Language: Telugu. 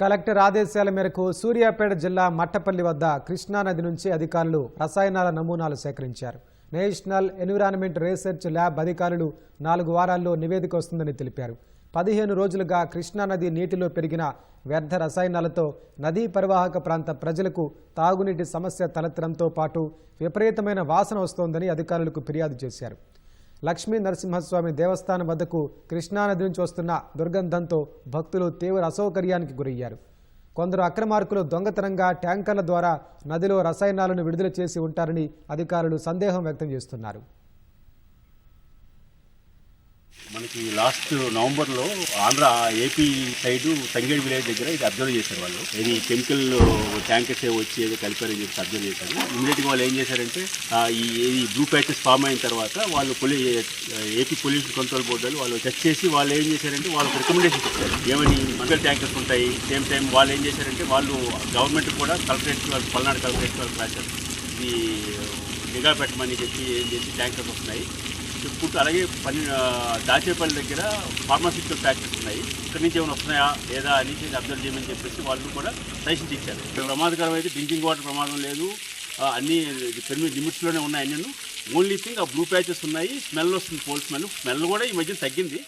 కలెక్టర్ ఆదేశాల మేరకు సూర్యాపేట జిల్లా మట్టపల్లి వద్ద కృష్ణానది నుంచి అధికారులు రసాయనాల నమూనాలు సేకరించారు. నేషనల్ ఎన్విరాన్మెంట్ రీసెర్చ్ ల్యాబ్ అధికారులు 4 వారాల్లో నివేదిక వస్తుందని తెలిపారు. 15 రోజులుగా కృష్ణానది నీటిలో పెరిగిన వ్యర్థ రసాయనాలతో నదీ పరివాహక ప్రాంత ప్రజలకు తాగునీటి సమస్య తలెత్తడంతో పాటు విపరీతమైన వాసన వస్తోందని అధికారులకు ఫిర్యాదు చేశారు. లక్ష్మీ నరసింహస్వామి దేవస్థానం వద్దకు కృష్ణానది నుంచి వస్తున్న దుర్గంధంతో భక్తులు తీవ్ర అసౌకర్యానికి గురయ్యారు. కొందరు అక్రమార్కులు దొంగతనంగా ట్యాంకర్ల ద్వారా నదిలో రసాయనాలను విడుదల చేసి ఉంటారని అధికారులు సందేహం వ్యక్తం చేస్తున్నారు. మనకి లాస్ట్ నవంబర్లో ఆంధ్ర ఏపీ సైడ్ తంగేడు విలేజ్ దగ్గర ఇది అబ్జర్వ్ చేశారు. వాళ్ళు ఇది కెమికల్ ట్యాంకర్స్ వచ్చి ఏదో కలిపారని చెప్పి అబ్జర్వ్ చేశారు. ఇమీడియట్గా వాళ్ళు ఏం చేశారంటే ఈ బ్లూ ప్యాచెస్ ఫామ్ అయిన తర్వాత వాళ్ళు ఏపీ పొల్యూషన్ కంట్రోల్ బోర్డు వాళ్ళు టెస్ట్ చేసి వాళ్ళు ఏం చేశారంటే వాళ్ళకి రికమెండేషన్ ఇచ్చారు. ఏమని మంగళ ట్యాంకర్స్ ఉంటాయి. సేమ్ టైం వాళ్ళు ఏం చేశారంటే వాళ్ళు గవర్నమెంట్ కూడా కలెక్టరేట్ వాళ్ళు పల్నాడు కలెక్టరేట్ వాళ్ళకి రాశారు. ఇది నిఘా పెట్టమని చెప్పి ఏం చేసి ట్యాంకర్స్ వస్తున్నాయి చెప్పుకుంటూ. అలాగే దాచేపల్లి దగ్గర ఫార్మాసిటికల్ ఫ్యాక్టరీస్ ఉన్నాయి. ఇక్కడి నుంచి ఏమైనా వస్తున్నాయా లేదా అని అబ్జర్వ్ చేయమని చెప్పేసి వాళ్ళు కూడా సజెషన్స్ ఇచ్చారు. ప్రమాదకరం అయితే డ్రింకింగ్ వాటర్ ప్రమాదం లేదు, అన్నీ పెర్మిట్ లిమిట్స్లోనే ఉన్నాయి. అన్నీ ఓన్లీ థింగ్ ఆ బ్లూ ప్యాచెస్ ఉన్నాయి, స్మెల్ వస్తుంది, పోల్ స్మెల్ కూడా ఈ మధ్య తగ్గింది.